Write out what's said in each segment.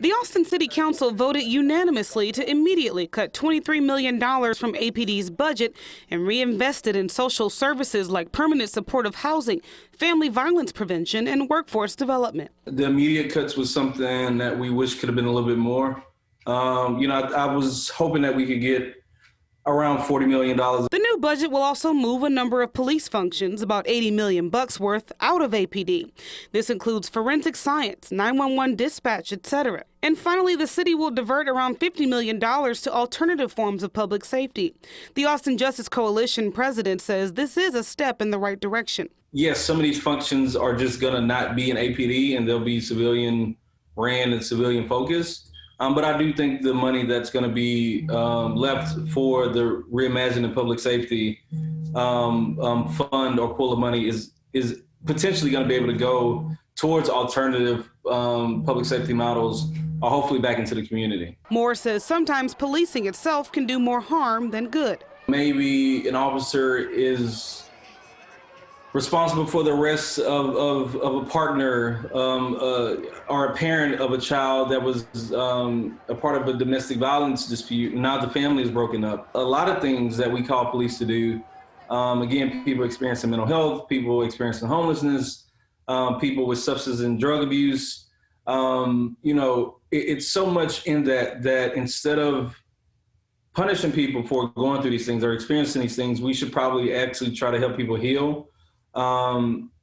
The Austin City Council voted unanimously to immediately cut $23 million from APD's budget and reinvest it in social services like permanent supportive housing, family violence prevention, and workforce development. The immediate cuts was something that we wish could have been a little bit more. I was hoping that we could get around $40 million. The new budget will also move a number of police functions, about $80 million worth, out of APD. This includes forensic science, 911 dispatch, etc. And finally, the city will divert around $50 million to alternative forms of public safety. The Austin Justice Coalition president says this is a step in the right direction. Yes, some of these functions are just going to not be in APD and they'll be civilian ran and civilian focused. But I do think the money that's going to be left for the Reimagining Public Safety fund or pool of money is potentially going to be able to go towards alternative public safety models, or hopefully back into the community. Moore says sometimes policing itself can do more harm than good. Maybe an officer is responsible for the arrest of a partner or a parent of a child that was a part of a domestic violence dispute. Now the family is broken up. A lot of things that we call police to do. Again, people experiencing mental health, people experiencing homelessness, people with substance and drug abuse. It's so much in that instead of punishing people for going through these things or experiencing these things, we should probably actually try to help people heal.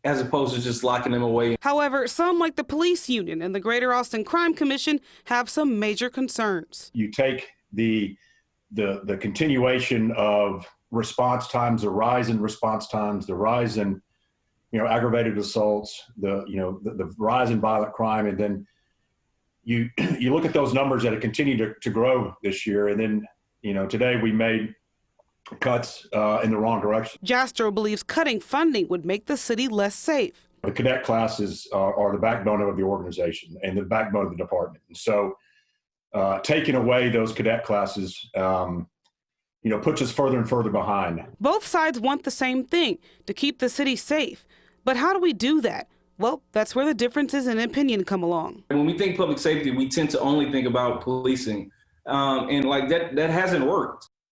As opposed to just locking them away. However, some like the police union and the Greater Austin Crime Commission have some major concerns. You take the continuation of response times, the rise in response times, the rise in aggravated assaults, the rise in violent crime, and then you look at those numbers that have continued to grow this year, and then today we made cuts in the wrong direction. Jastrow believes cutting funding would make the city less safe. The cadet classes are the backbone of the organization and the backbone of the department. And so taking away those cadet classes, puts us further and further behind. Both sides want the same thing, to keep the city safe. But how do we do that? Well, that's where the differences in opinion come along. When we think public safety, we tend to only think about policing. And that hasn't worked.